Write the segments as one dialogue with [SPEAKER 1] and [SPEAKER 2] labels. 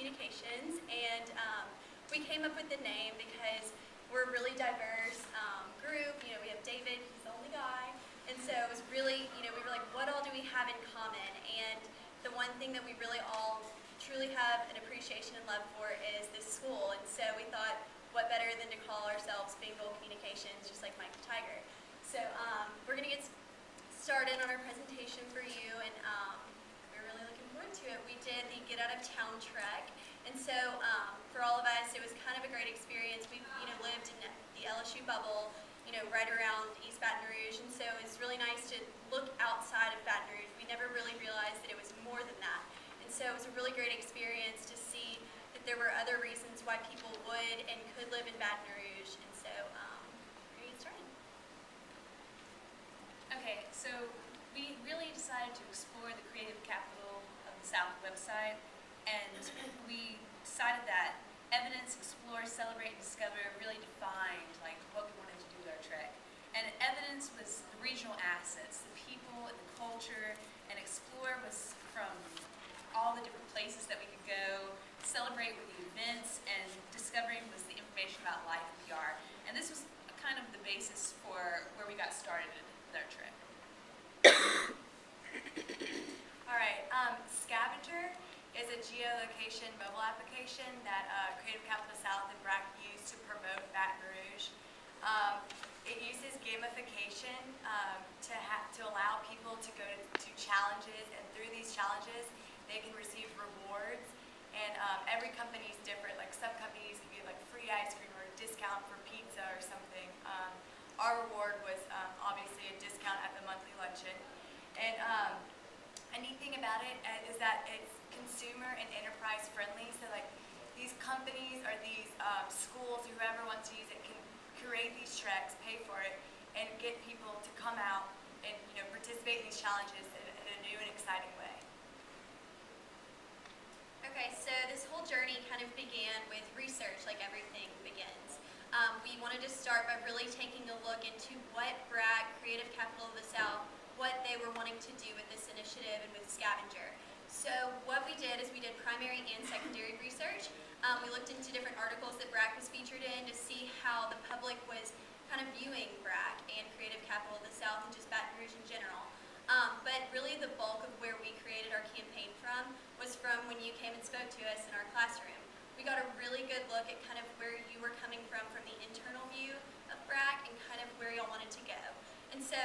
[SPEAKER 1] Communications, and we came up with the name because we're a really diverse group. You know, we have David, he's the only guy, and so it was really, you know, we were like, what all do we have in common? And the one thing that we really all truly have an appreciation and love for is this school, and so we thought, what better than to call ourselves Bengal Communications, just like Mike the Tiger. So we're going to get started on our presentation for you, and we're really looking forward to it. We did the Get Out of Town trek, and so for all of us, it was kind of a great experience. We lived in the LSU bubble, right around East Baton Rouge, and so it's really nice to look outside of Baton Rouge. We never really realized that it was more than that, and so it was a really great experience to see that there were other reasons why people would and could live in Baton Rouge, and so we're going to get started.
[SPEAKER 2] Okay, so we really decided to explore the Creative Capital of the South website, and we decided that evidence, explore, celebrate, and discover really defined what we wanted to do with our trek. And evidence was the regional assets, the people, the culture, and explore was from all the different places that we could go. Celebrate with the events, and discovering was the information about life and PR. And this was kind of the basis for where we got started with our trip.
[SPEAKER 3] All right, Scavenger is a geolocation mobile application that Creative Capital South and BRAC use to promote Baton Rouge. It uses gamification to allow people to go to challenges, and through these challenges, they can receive rewards. And every company is different. Like some companies you get free ice cream or a discount for pizza or something. Our reward was obviously a discount at the monthly luncheon. And a neat thing about it is that it's consumer and enterprise friendly. So these companies or these schools, whoever wants to use it, can create these treks, pay for it, and get people to come out and participate in these challenges in a new and exciting way.
[SPEAKER 1] Okay, so this whole journey kind of began with research, like everything begins. We wanted to start by really taking a look into what BRAC, Creative Capital of the South, what they were wanting to do with this initiative and with Scavenger. So what we did is we did primary and secondary research. We looked into different articles that BRAC was featured in to see how the public was kind of viewing BRAC and Creative Capital of the South and just Baton Rouge in general. But really the bulk of where we created our campaign from was from when you came and spoke to us in our classroom. We got a really good look at kind of where you were coming from the internal view of BRAC and kind of where y'all wanted to go. And so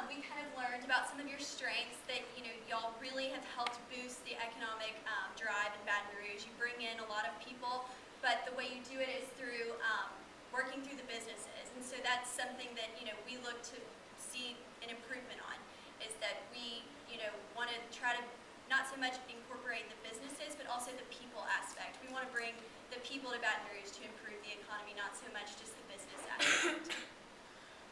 [SPEAKER 1] we kind of learned about some of your strengths that y'all really have helped boost the economic drive in Baton Rouge. You bring in a lot of people, but the way you do it is through working through the businesses. And so that's something that we look to see an improvement on, is that we want to try to not so much incorporate the businesses, but also the people aspect. We want to bring the people to Baton Rouge to improve the economy, not so much just the business aspect.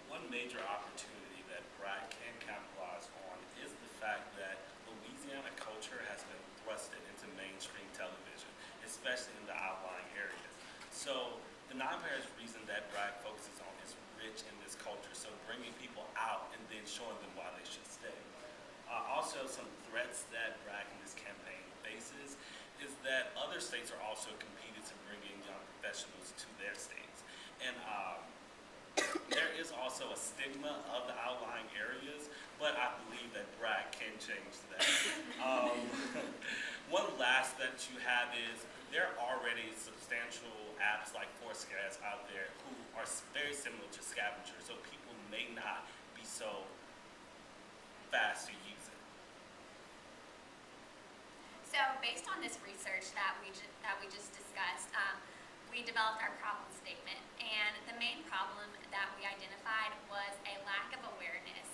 [SPEAKER 4] One major opportunity that BRAC can capitalize on is the fact that Louisiana culture has been thrusted into mainstream television, especially in the outlying areas. So the non-marriage reason that BRAC focuses on is rich in this culture, so bringing people out and then showing them why they should stay. Also, some threats that BRAC in this campaign faces is that other states are also competing to bring in young professionals to their states. And there is also a stigma of the outlying areas, but I believe that BRAC can change that. One last that you have is there are already substantial apps like Foursquare out there who are very similar to Scavenger, so people may not be so fast to use it.
[SPEAKER 5] So based on this research that we just discussed, we developed our problem statement, and the main problem that we identified was a lack of awareness.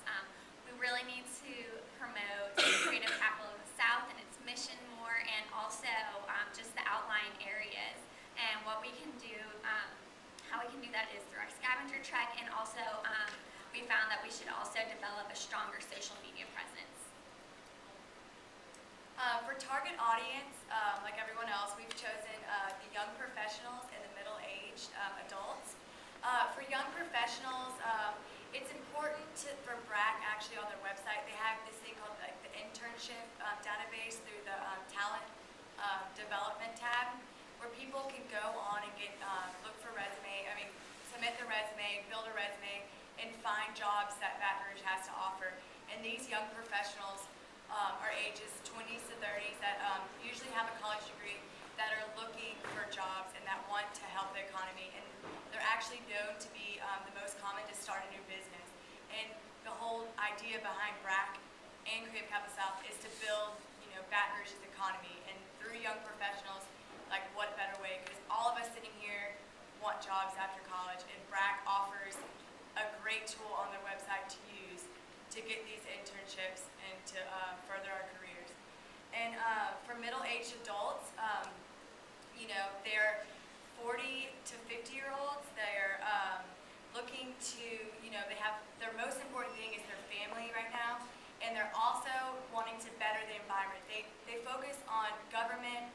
[SPEAKER 5] We really need to promote Creative Capital of the South and its mission more, and also just the outlying areas. And what we can do, how we can do that is through our scavenger trek, and also we found that we should also develop a stronger social media presence.
[SPEAKER 3] For target audience, like everyone else, we've chosen the young professionals and the middle-aged adults. For young professionals, it's important for BRAC, actually on their website, they have this thing called the internship database through the development tab where people can go on and get look for submit their resume, build a resume, and find jobs that Baton Rouge has to offer. And these young professionals are ages 20s to 30s that usually have a college degree that are looking for jobs and that want to help the economy. And they're actually known to be the most common to start a new business. And the whole idea behind BRAC and Creative Capital South is to build, Baton Rouge's economy. And through young professionals, like what better way? Because all of us sitting here want jobs after college, and BRAC offers a great tool on their website to use to get these internships and to further our careers. And for middle-aged adults, they're 40 to 50-year-olds. They're looking to, their most important thing is their family right now, and they're also wanting to better the environment. They focus on government,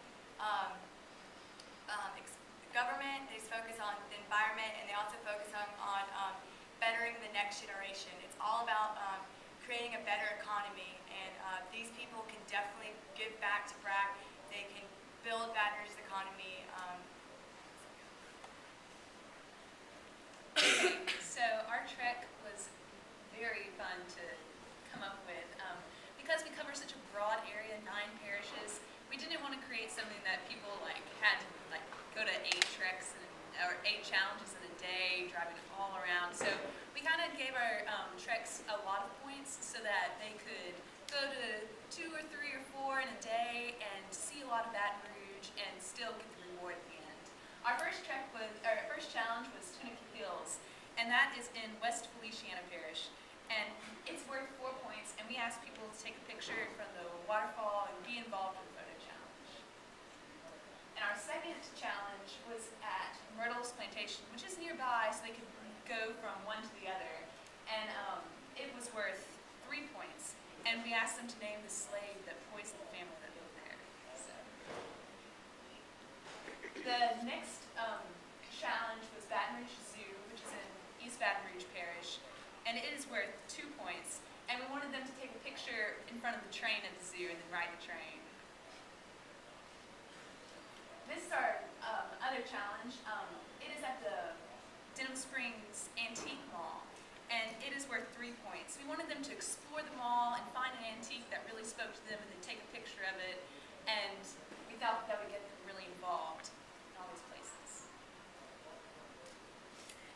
[SPEAKER 3] they focus on the environment, and they also focus on bettering the next generation. It's all about creating a better economy, and these people can definitely give back to BRAC. They can build Baton Rouge's economy.
[SPEAKER 2] So our trek was very fun to come up with. Because we cover such a broad area, 9 parishes, we didn't want to create something that people had to go to 8 treks or 8 challenges in a day, driving all around. So we kind of gave our treks a lot of points so that they could go to 2 or 3 or 4 in a day and see a lot of Baton Rouge and still get the reward at the end. Our first challenge was Tunica Hills, and that is in West Feliciana Parish. And it's worth 4 points, and we asked people to take a picture from the waterfall and be involved in the photo challenge. And our second challenge was at Myrtle's Plantation, which is nearby, so they could go from one to the other. And it was worth 3 points. And we asked them to name the slave that poisoned the family that lived there. So. The next challenge was Baton Rouge Zoo, which is in East Baton Rouge Parish. And it is worth 2 points. And we wanted them to take a picture in front of the train at the zoo and then ride the train. This is our other challenge. It is at the Denham Springs Antique Mall, and it is worth 3 points. We wanted them to explore the mall and find an antique that really spoke to them and then take a picture of it, and we thought that would get them really involved in all these places.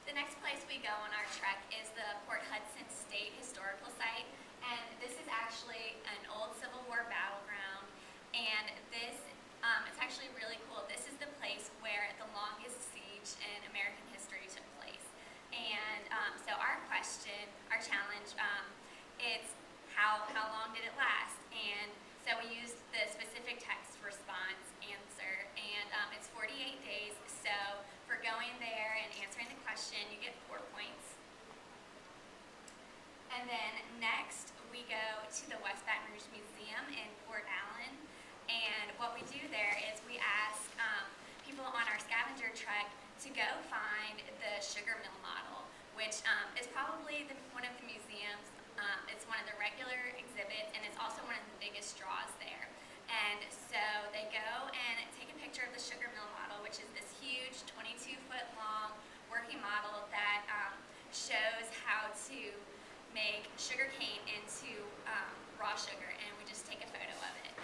[SPEAKER 5] The next place we go on our trek is the Port Hudson State Historical Site, and this is actually an old Civil War battleground, and it's actually really cool. This is the place where the longest siege in American history took place. And so our challenge, it's how long did it last? And so we used the specific text response answer, and it's 48 days. So for going there and answering the question, you get 4 points. And then next, we go to the West Baton Rouge Museum in Fort Allen. And what we do there is we ask people on our scavenger trek to go find the sugar mill model, which is probably one of the museums. It's one of the regular exhibits, and it's also one of the biggest draws there. And so they go and take a picture of the sugar mill model, which is this huge 22-foot long working model that shows how to make sugar cane into raw sugar, and we just take a photo of it.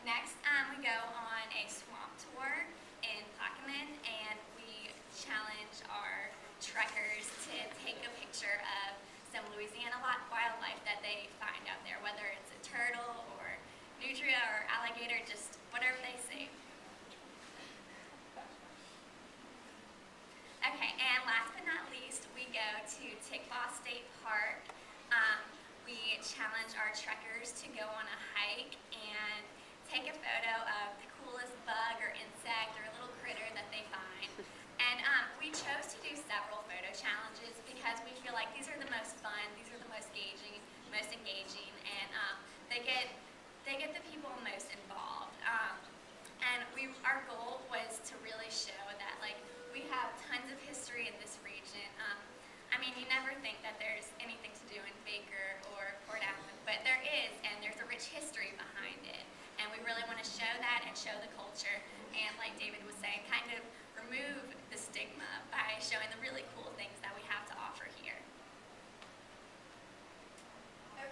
[SPEAKER 5] Next, we go on a swamp tour in Plaquemine, and we challenge our trekkers to take a picture of some Louisiana wildlife that they find out there, whether it's a turtle or nutria or alligator, just whatever they see. Okay, and last but not least, we go to Tickfaw State Park. We challenge our trekkers to go on a hike and take a photo of the coolest bug or insect or little critter that they find. And we chose to do several photo challenges because we feel like these are the most fun, these are the most engaging, and they get the people most involved. really want to show that and show the culture, and like David was saying, kind of remove the stigma by showing the really cool things that we have to offer here.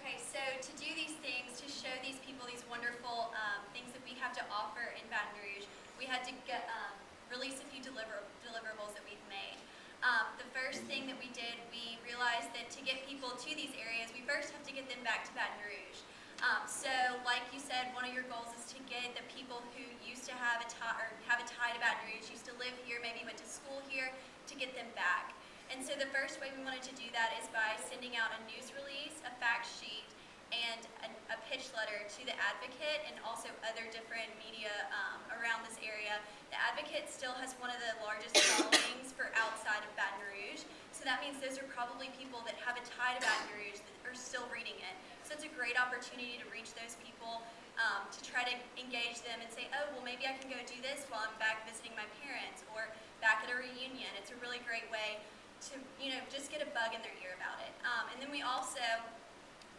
[SPEAKER 1] Okay, so to do these things, to show these people these wonderful things that we have to offer in Baton Rouge, we had to release a few deliverables that we've made. The first thing that we did, we realized that to get people to these areas, we first have to get them back to Baton Rouge. So, like you said, one of your goals is to get the people who used to have a tie to Baton Rouge, used to live here, maybe went to school here, to get them back. And so the first way we wanted to do that is by sending out a news release, a fact sheet, and a pitch letter to the Advocate and also other different media around this area. The Advocate still has one of the largest followings for outside of Baton Rouge, so that means those are probably people that have a tie to Baton Rouge that are still reading it. So it's a great opportunity to reach those people, to try to engage them and say, oh, well, maybe I can go do this while I'm back visiting my parents or back at a reunion. It's a really great way to, just get a bug in their ear about it. And then we also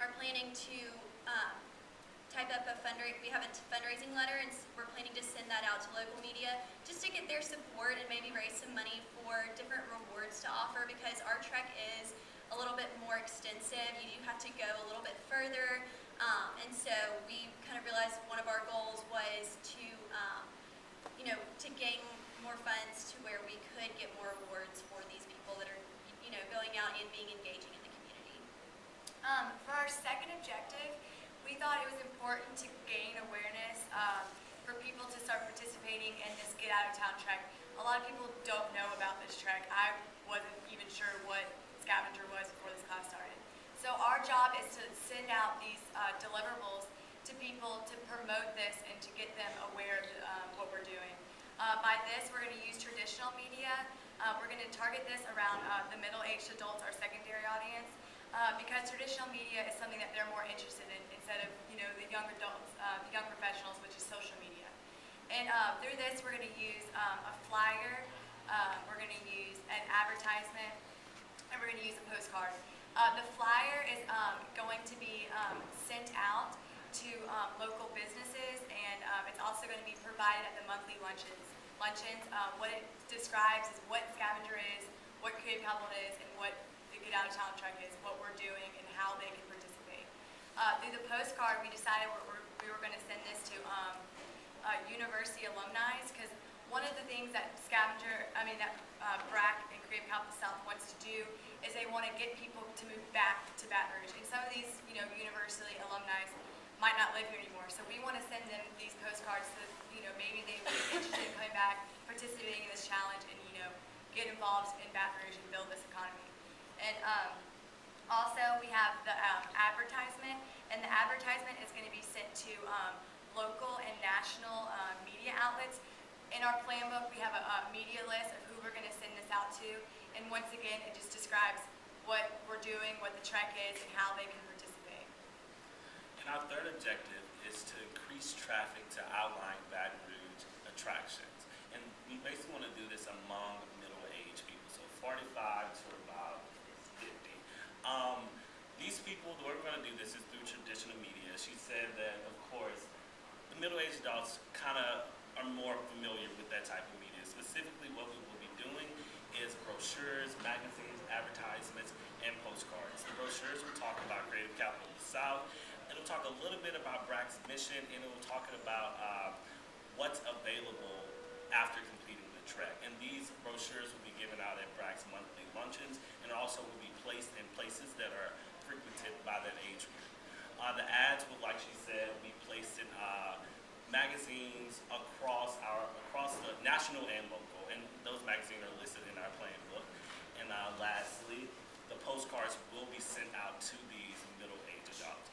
[SPEAKER 1] are planning to type up we have a fundraising letter, and we're planning to send that out to local media just to get their support and maybe raise some money for different rewards to offer, because our trek is a little bit more extensive. You do have to go a little bit further, and so we kind of realized one of our goals was to gain more funds to where we could get more awards for these people that are going out and being engaging in the community.
[SPEAKER 3] For our second objective, we thought it was important to gain awareness for people to start participating in this Get Out of Town trek. A lot of people don't know about this trek. I wasn't even sure what scavenger was before this class started. So our job is to send out these deliverables to people to promote this and to get them aware of what we're doing. By this, we're going to use traditional media. We're going to target this around the middle-aged adults, our secondary audience, because traditional media is something that they're more interested in instead of the young adults, the young professionals, which is social media. And through this, we're going to use a flyer, we're going to use an advertisement, and we're going to use a postcard. The flyer is going to be sent out to local businesses, and it's also going to be provided at the monthly luncheons. What it describes is what scavenger is, what Creative Capital is, and what the Get Out of Town trek is, what we're doing, and how they can participate. Through the postcard, we decided we were going to send this to university alumni, because one of the things that BRAC and Creative Capital South wants to do is they want to get people to move back to Baton Rouge. And some of these, university alumni might not live here anymore. So we want to send them these postcards so that, maybe they would be interested in coming back, participating in this challenge, and, get involved in Baton Rouge and build this economy. And also we have the advertisement, and the advertisement is going to be sent to local and national media outlets. In our plan book, we have a media list of who we're going to send this out to, and once again, it just describes what we're doing, what the trek is, and how they can participate.
[SPEAKER 4] And our third objective is to increase traffic to outlying Baton Rouge attractions. And we basically want to do this among middle-aged people, so 45 to about 50. These people, the way we're going to do this is through traditional media. She said that, of course, the middle-aged adults kind of are more familiar with that type of media. Specifically, what we will be doing is brochures, magazines, advertisements, and postcards. The brochures will talk about Creative Capital of the South. It'll talk a little bit about BRAC's mission, and it will talk about what's available after completing the trek. And these brochures will be given out at BRAC's monthly luncheons, and also will be placed in places that are frequented by that age group. The ads will, like she said, be placed in magazines across the national and local, and those magazines are listed in our plan book. And lastly, the postcards will be sent out to these middle-aged adults.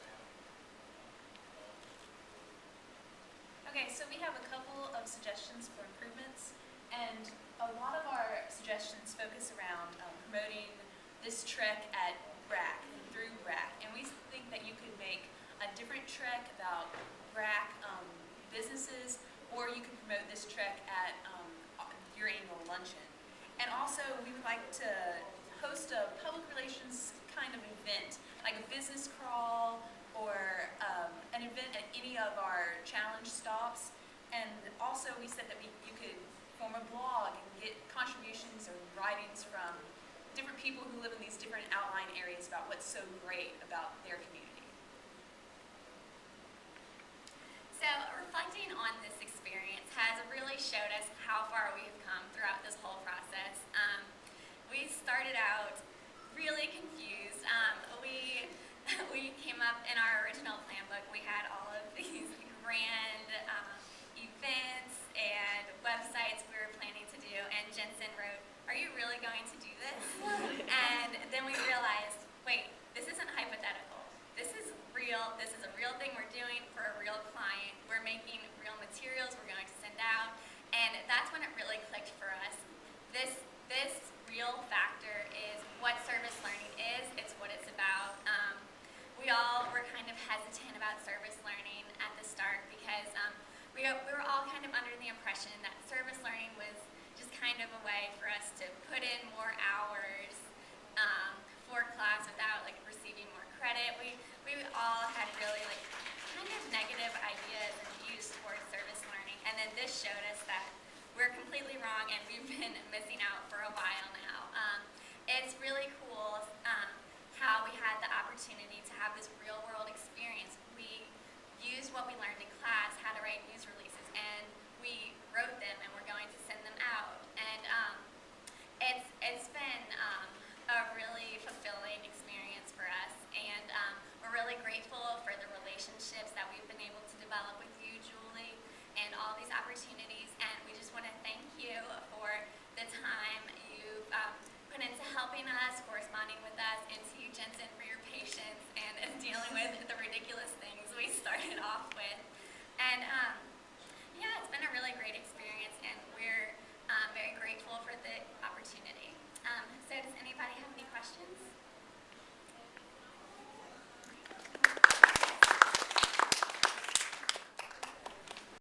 [SPEAKER 2] Okay, so we have a couple of suggestions for improvements, and a lot of our suggestions focus around promoting this trek at BRAC, through BRAC, and we think that you could make a different trek about BRAC businesses, or you could promote this trek at your annual luncheon. And also, we would like to host a public relations kind of event, like a business crawl, or an event at any of our challenge stops. And also we said that you could form a blog and get contributions or writings from different people who live in these different outlying areas about what's so great about their community.
[SPEAKER 5] So reflecting on this experience has really showed us how far we have come throughout this whole process. We started out really confused. We came up in our original plan book, we had all of these grand events and websites we were planning to do, and Jensen wrote, "Are you really going to do this?" And then we realized, wait, this isn't hypothetical. This is real. This is a real thing we're doing for a real client. We're making real materials we're going to send out, and that's when it really clicked for us. This real factor is what service learning is. It's what it's about. We all were kind of hesitant about service learning at the start because we were all kind of under the impression that service learning was just kind of a way for us to put in more hours for class without like receiving more credit. We all had really like kind of negative ideas and views towards service learning, and then this showed us that we're completely wrong and we've been missing out for a while now. It's really cool how we had the opportunity to have this real world experience. We used what we learned in class, how to write news releases, and we wrote them and we're going to send them out. And it's been a really fulfilling experience for us, and we're really grateful for the relationships that we've been able to develop with you, Julie, and all these opportunities. And we just want to thank you for the time you've put into helping us, corresponding with us, and to you, Jensen, for your patience and dealing with the ridiculous things we started off with.